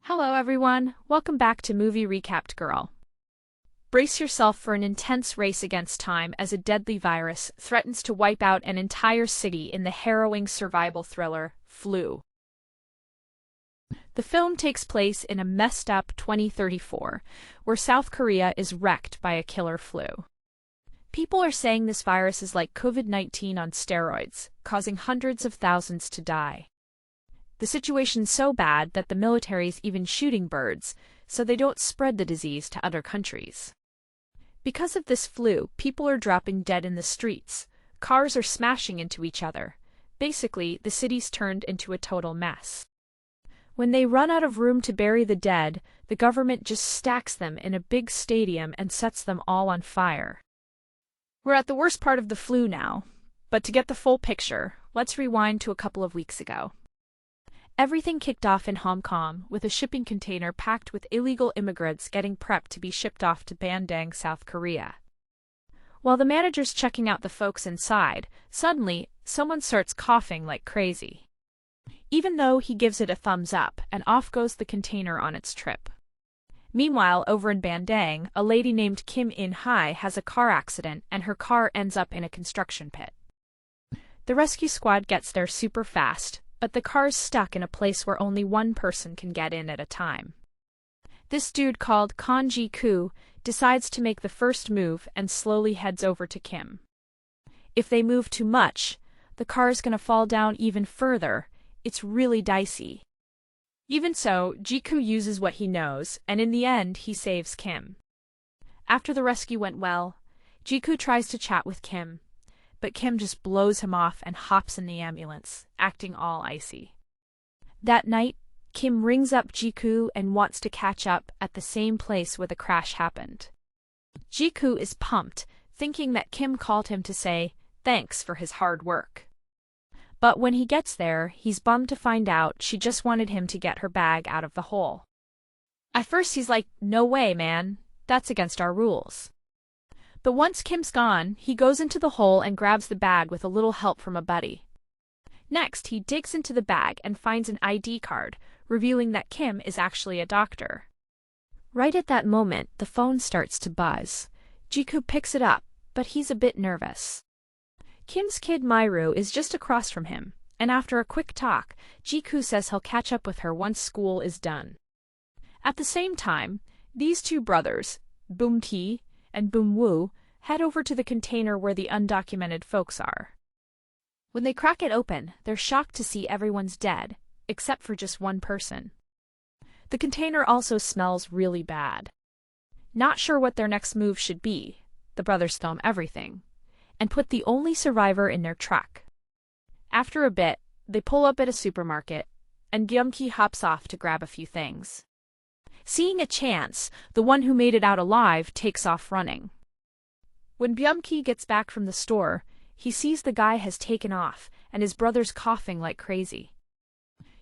Hello everyone, welcome back to Movie Recapped Girl. Brace yourself for an intense race against time as a deadly virus threatens to wipe out an entire city in the harrowing survival thriller, Flu. The film takes place in a messed-up 2034, where South Korea is wrecked by a killer flu. People are saying this virus is like COVID-19 on steroids, causing hundreds of thousands to die. The situation's so bad that the military's even shooting birds, so they don't spread the disease to other countries. Because of this flu, people are dropping dead in the streets. Cars are smashing into each other. Basically, the city's turned into a total mess. When they run out of room to bury the dead, the government just stacks them in a big stadium and sets them all on fire. We're at the worst part of the flu now, but to get the full picture, let's rewind to a couple of weeks ago. Everything kicked off in Hong Kong with a shipping container packed with illegal immigrants getting prepped to be shipped off to Bandang, South Korea. While the manager's checking out the folks inside, suddenly, someone starts coughing like crazy. Even though he gives it a thumbs up, and off goes the container on its trip. Meanwhile, over in Bandang, a lady named Kim In-hai has a car accident and her car ends up in a construction pit. The rescue squad gets there super fast, but the car's stuck in a place where only one person can get in at a time. This dude called Kang Ji-koo decides to make the first move and slowly heads over to Kim. If they move too much, the car's gonna fall down even further. It's really dicey. Even so, Ji-koo uses what he knows, and in the end, he saves Kim. After the rescue went well, Ji-koo tries to chat with Kim, but Kim just blows him off and hops in the ambulance, acting all icy. That night, Kim rings up Ji-koo and wants to catch up at the same place where the crash happened. Ji-koo is pumped, thinking that Kim called him to say thanks for his hard work. But when he gets there, he's bummed to find out she just wanted him to get her bag out of the hole. At first he's like, no way, man, that's against our rules. But once Kim's gone, he goes into the hole and grabs the bag with a little help from a buddy. Next, he digs into the bag and finds an ID card, revealing that Kim is actually a doctor. Right at that moment, the phone starts to buzz. Ji-koo picks it up, but he's a bit nervous. Kim's kid Myru is just across from him, and after a quick talk, Ji-koo says he'll catch up with her once school is done. At the same time, these two brothers, Boom-tae and Boom-woo, head over to the container where the undocumented folks are. When they crack it open, they're shocked to see everyone's dead, except for just one person. The container also smells really bad. Not sure what their next move should be, the brothers film everything, and put the only survivor in their truck. After a bit, they pull up at a supermarket, and Byum-ki hops off to grab a few things. Seeing a chance, the one who made it out alive takes off running. When Byum-ki gets back from the store, he sees the guy has taken off and his brother's coughing like crazy.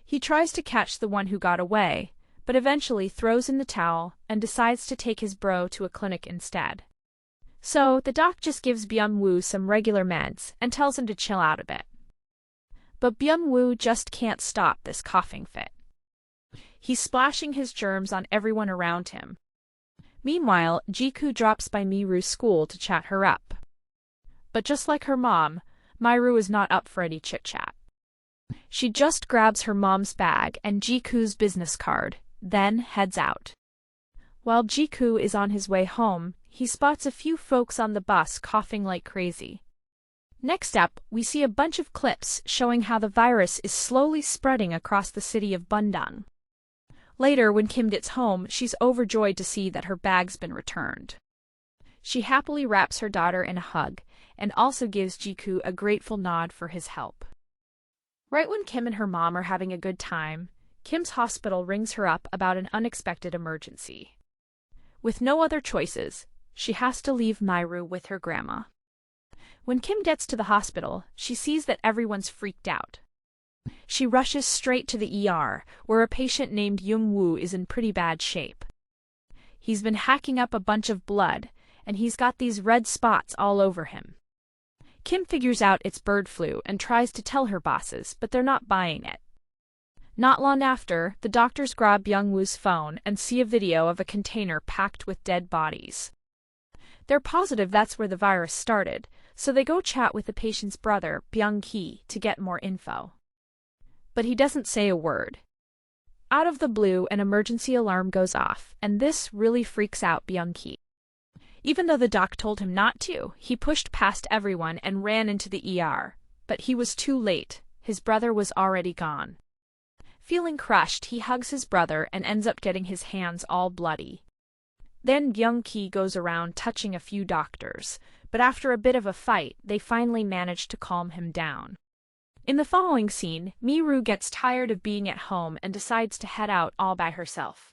He tries to catch the one who got away, but eventually throws in the towel and decides to take his bro to a clinic instead. So, the doc just gives Byum-woo some regular meds and tells him to chill out a bit. But Byum-woo just can't stop this coughing fit. He's splashing his germs on everyone around him. Meanwhile, Ji-koo drops by Myru's school to chat her up. But just like her mom, Myru is not up for any chit-chat. She just grabs her mom's bag and Ji-koo's business card, then heads out. While Ji-koo is on his way home, he spots a few folks on the bus coughing like crazy. Next up, we see a bunch of clips showing how the virus is slowly spreading across the city of Bundang. Later, when Kim gets home, she's overjoyed to see that her bag's been returned. She happily wraps her daughter in a hug, and also gives Ji-koo a grateful nod for his help. Right when Kim and her mom are having a good time, Kim's hospital rings her up about an unexpected emergency. With no other choices, she has to leave Myru with her grandma. When Kim gets to the hospital, she sees that everyone's freaked out. She rushes straight to the ER, where a patient named Young-woo is in pretty bad shape. He's been hacking up a bunch of blood, and he's got these red spots all over him. Kim figures out it's bird flu and tries to tell her bosses, but they're not buying it. Not long after, the doctors grab Byung-woo's phone and see a video of a container packed with dead bodies. They're positive that's where the virus started, so they go chat with the patient's brother, Byung-ki, to get more info. But he doesn't say a word. Out of the blue, an emergency alarm goes off, and this really freaks out Byung-ki. Even though the doc told him not to, he pushed past everyone and ran into the ER. But he was too late. His brother was already gone. Feeling crushed, he hugs his brother and ends up getting his hands all bloody. Then Byung-ki goes around touching a few doctors, but after a bit of a fight, they finally manage to calm him down. In the following scene, Mi-ru gets tired of being at home and decides to head out all by herself.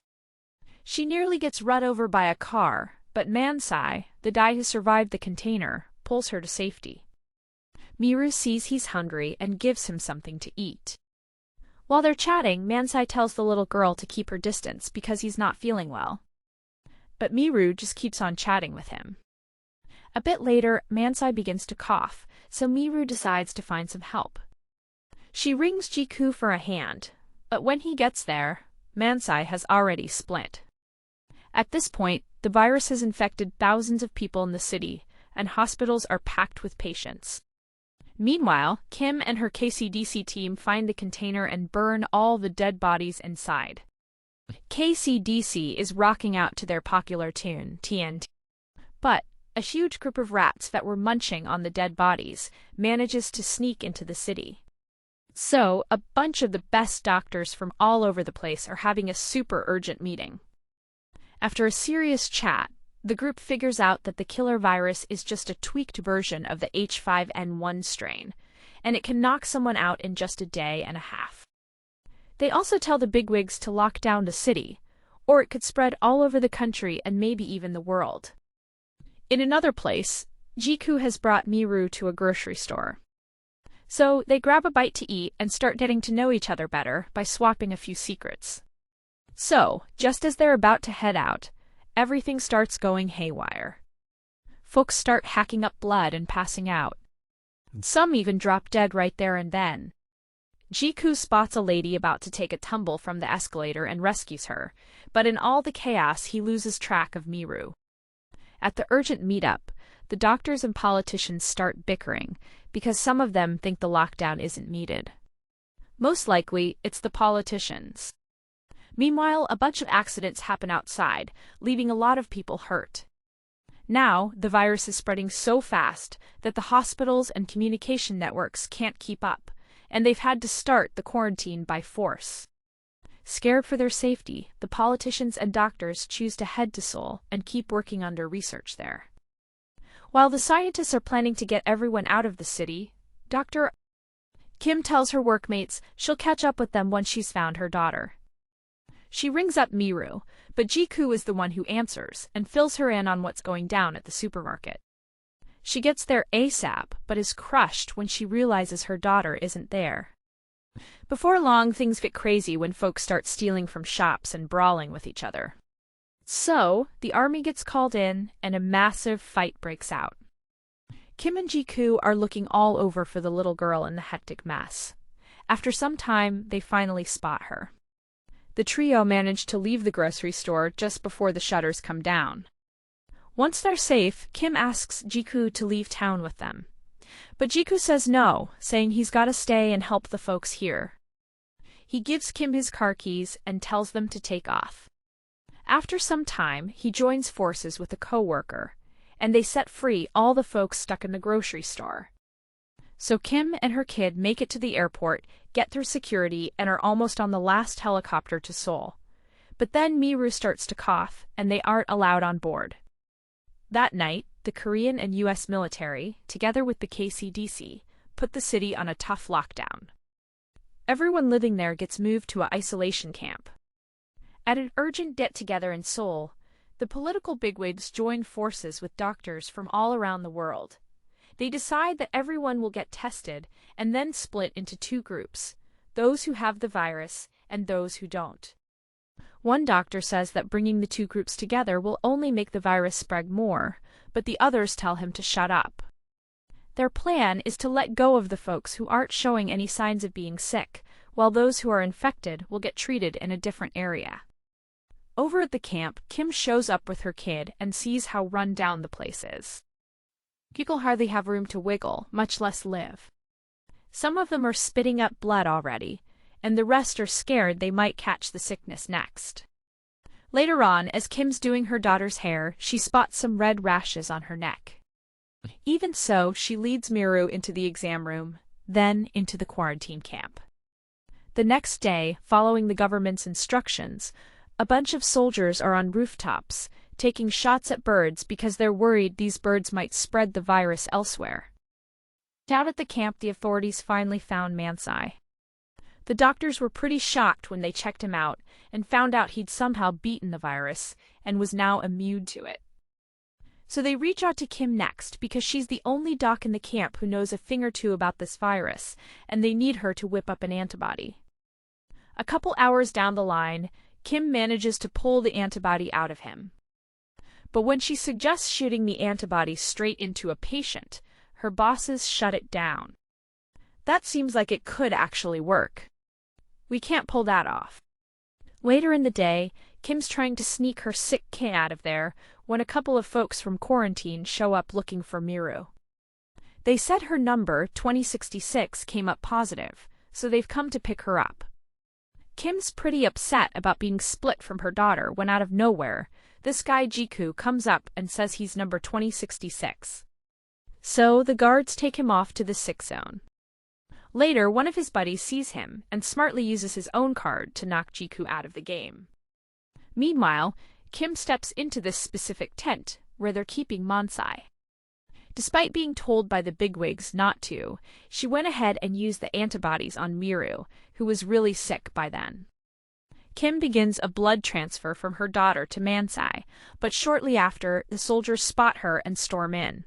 She nearly gets run over by a car, but Man-sai, the guy who survived the container, pulls her to safety. Mi-ru sees he's hungry and gives him something to eat. While they're chatting, Man-sai tells the little girl to keep her distance because he's not feeling well. But Mi-ru just keeps on chatting with him. A bit later, Man-sai begins to cough, so Mi-ru decides to find some help. She rings Ji-ku for a hand, but when he gets there, Man-sai has already split. At this point, the virus has infected thousands of people in the city, and hospitals are packed with patients. Meanwhile, Kim and her KCDC team find the container and burn all the dead bodies inside. KCDC is rocking out to their popular tune, TNT. But a huge group of rats that were munching on the dead bodies manages to sneak into the city. So, a bunch of the best doctors from all over the place are having a super urgent meeting. After a serious chat, the group figures out that the killer virus is just a tweaked version of the H5N1 strain, and it can knock someone out in just a day and a half. They also tell the bigwigs to lock down the city, or it could spread all over the country and maybe even the world. In another place, Ji-ku has brought Mi-ru to a grocery store. So they grab a bite to eat and start getting to know each other better by swapping a few secrets. So, just as they're about to head out, everything starts going haywire. Folks start hacking up blood and passing out. Some even drop dead right there and then. Ji-ku spots a lady about to take a tumble from the escalator and rescues her, but in all the chaos he loses track of Mi-ru. At the urgent meetup, the doctors and politicians start bickering because some of them think the lockdown isn't needed. Most likely, it's the politicians. Meanwhile, a bunch of accidents happen outside, leaving a lot of people hurt. Now, the virus is spreading so fast that the hospitals and communication networks can't keep up, and they've had to start the quarantine by force. Scared for their safety, the politicians and doctors choose to head to Seoul and keep working on their research there. While the scientists are planning to get everyone out of the city, Dr. Kim tells her workmates she'll catch up with them once she's found her daughter. She rings up Mi-ru, but Ji-ku is the one who answers and fills her in on what's going down at the supermarket. She gets there ASAP, but is crushed when she realizes her daughter isn't there. Before long, things get crazy when folks start stealing from shops and brawling with each other. So, the army gets called in, and a massive fight breaks out. Kim and Ji-ku are looking all over for the little girl in the hectic mess. After some time, they finally spot her. The trio manage to leave the grocery store just before the shutters come down. Once they're safe, Kim asks Ji-ku to leave town with them. But Ji-ku says no, saying he's got to stay and help the folks here. He gives Kim his car keys and tells them to take off. After some time, he joins forces with a co-worker, and they set free all the folks stuck in the grocery store. So Kim and her kid make it to the airport, get through security, and are almost on the last helicopter to Seoul. But then Mi-ru starts to cough, and they aren't allowed on board. That night, the Korean and U.S. military, together with the KCDC, put the city on a tough lockdown. Everyone living there gets moved to an isolation camp. At an urgent get-together in Seoul, the political bigwigs join forces with doctors from all around the world. They decide that everyone will get tested and then split into two groups, those who have the virus and those who don't. One doctor says that bringing the two groups together will only make the virus spread more, but the others tell him to shut up. Their plan is to let go of the folks who aren't showing any signs of being sick, while those who are infected will get treated in a different area. Over at the camp, Kim shows up with her kid and sees how run down the place is. People hardly have room to wiggle, much less live. Some of them are spitting up blood already, and the rest are scared they might catch the sickness next. Later on, as Kim's doing her daughter's hair, she spots some red rashes on her neck. Even so, she leads Miru into the exam room, then into the quarantine camp. The next day, following the government's instructions, a bunch of soldiers are on rooftops, taking shots at birds because they're worried these birds might spread the virus elsewhere. Out at the camp, the authorities finally found Mansai. The doctors were pretty shocked when they checked him out and found out he'd somehow beaten the virus and was now immune to it. So they reach out to Kim next because she's the only doc in the camp who knows a thing or two about this virus, and they need her to whip up an antibody. A couple hours down the line, Kim manages to pull the antibody out of him. But when she suggests shooting the antibody straight into a patient, her bosses shut it down. That seems like it could actually work. We can't pull that off. Later in the day, Kim's trying to sneak her sick kid out of there when a couple of folks from quarantine show up looking for Miru. They said her number, 2066, came up positive, so they've come to pick her up. Kim's pretty upset about being split from her daughter when out of nowhere, this guy Jiku comes up and says he's number 2066. So the guards take him off to the sick zone. Later, one of his buddies sees him and smartly uses his own card to knock Jiku out of the game. Meanwhile, Kim steps into this specific tent where they're keeping Mansai. Despite being told by the bigwigs not to, she went ahead and used the antibodies on Miru, who was really sick by then. Kim begins a blood transfer from her daughter to Mansai, but shortly after, the soldiers spot her and storm in.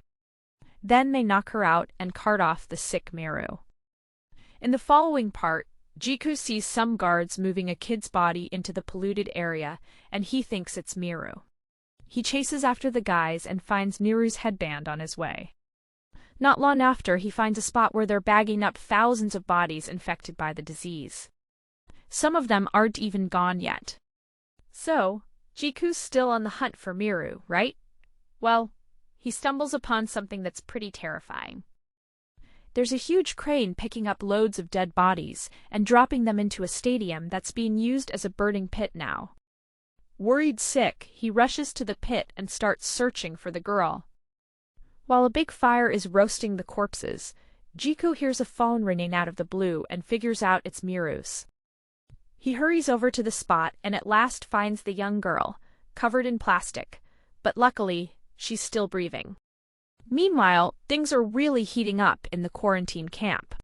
Then they knock her out and cart off the sick Miru. In the following part, Jiku sees some guards moving a kid's body into the polluted area, and he thinks it's Miru. He chases after the guys and finds Miru's headband on his way. Not long after, he finds a spot where they're bagging up thousands of bodies infected by the disease. Some of them aren't even gone yet. So, Jiku's still on the hunt for Miru, right? Well, he stumbles upon something that's pretty terrifying. There's a huge crane picking up loads of dead bodies and dropping them into a stadium that's being used as a burning pit now. Worried sick, he rushes to the pit and starts searching for the girl. While a big fire is roasting the corpses, Jiku hears a phone ringing out of the blue and figures out it's Miru's. He hurries over to the spot and at last finds the young girl, covered in plastic, but luckily, she's still breathing. Meanwhile, things are really heating up in the quarantine camp.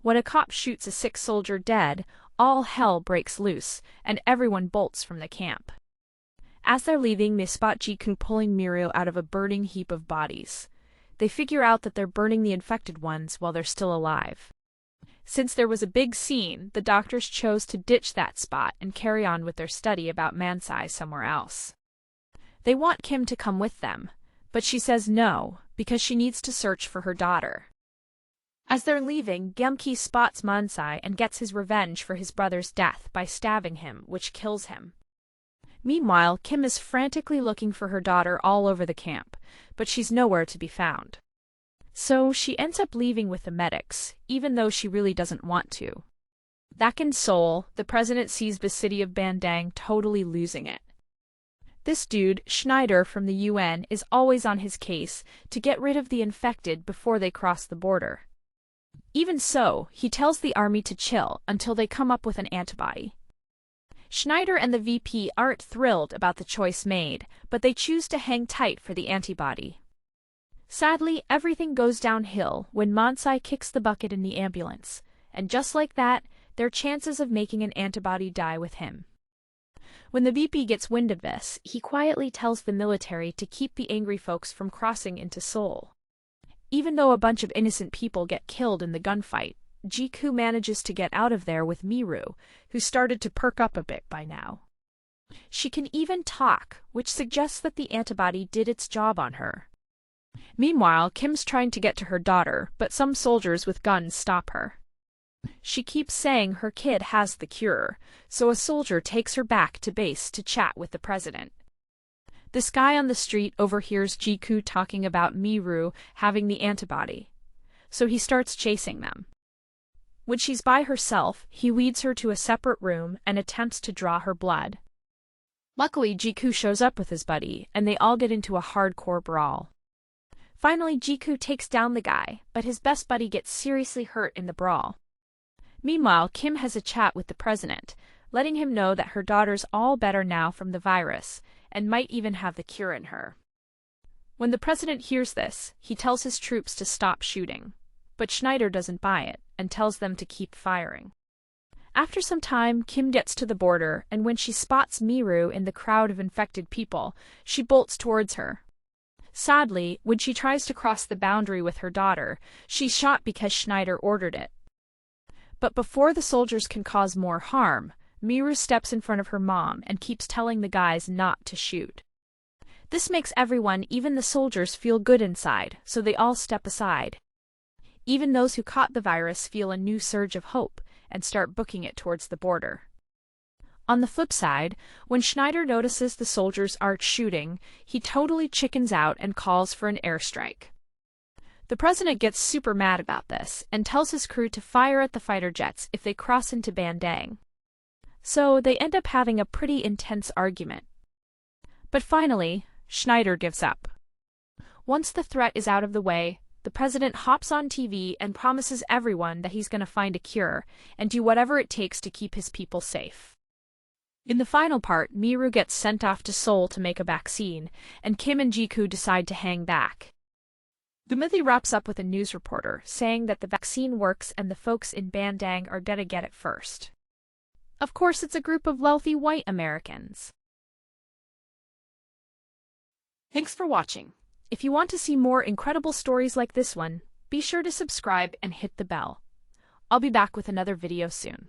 When a cop shoots a sick soldier dead, all hell breaks loose, and everyone bolts from the camp. As they're leaving, they spot Jiku pulling Miru out of a burning heap of bodies. They figure out that they're burning the infected ones while they're still alive. Since there was a big scene, the doctors chose to ditch that spot and carry on with their study about Mansai somewhere else. They want Kim to come with them, but she says no, because she needs to search for her daughter. As they're leaving, Gemki spots Mansai and gets his revenge for his brother's death by stabbing him, which kills him. Meanwhile, Kim is frantically looking for her daughter all over the camp, but she's nowhere to be found. So she ends up leaving with the medics, even though she really doesn't want to. Back in Seoul, the president sees the city of Bandang totally losing it. This dude, Schneider from the UN, is always on his case to get rid of the infected before they cross the border. Even so, he tells the army to chill until they come up with an antibody. Schneider and the VP aren't thrilled about the choice made, but they choose to hang tight for the antibody. Sadly, everything goes downhill when Mansai kicks the bucket in the ambulance, and just like that, their chances of making an antibody die with him. When the VP gets wind of this, he quietly tells the military to keep the angry folks from crossing into Seoul. Even though a bunch of innocent people get killed in the gunfight, Jiku manages to get out of there with Miru, who started to perk up a bit by now. She can even talk, which suggests that the antibody did its job on her. Meanwhile, Kim's trying to get to her daughter, but some soldiers with guns stop her. She keeps saying her kid has the cure, so a soldier takes her back to base to chat with the president. This guy on the street overhears Jiku talking about Miru having the antibody, so he starts chasing them. When she's by herself, he leads her to a separate room and attempts to draw her blood. Luckily, Jiku shows up with his buddy, and they all get into a hardcore brawl. Finally, Jiku takes down the guy, but his best buddy gets seriously hurt in the brawl. Meanwhile, Kim has a chat with the president, letting him know that her daughter's all better now from the virus, and might even have the cure in her. When the president hears this, he tells his troops to stop shooting, but Schneider doesn't buy it, and tells them to keep firing. After some time, Kim gets to the border, and when she spots Miru in the crowd of infected people, she bolts towards her. Sadly, when she tries to cross the boundary with her daughter, she's shot because Schneider ordered it. But before the soldiers can cause more harm, Miru steps in front of her mom and keeps telling the guys not to shoot. This makes everyone, even the soldiers, feel good inside, so they all step aside. Even those who caught the virus feel a new surge of hope and start booking it towards the border. On the flip side, when Schneider notices the soldiers aren't shooting, he totally chickens out and calls for an airstrike. The president gets super mad about this and tells his crew to fire at the fighter jets if they cross into Bandang. So they end up having a pretty intense argument. But finally, Schneider gives up. Once the threat is out of the way, the president hops on TV and promises everyone that he's going to find a cure and do whatever it takes to keep his people safe. In the final part, Miru gets sent off to Seoul to make a vaccine, and Kim and Jiku decide to hang back. The movie wraps up with a news reporter saying that the vaccine works and the folks in Bandang are gonna get it first. Of course, it's a group of wealthy white Americans. Thanks for watching. If you want to see more incredible stories like this one, be sure to subscribe and hit the bell. I'll be back with another video soon.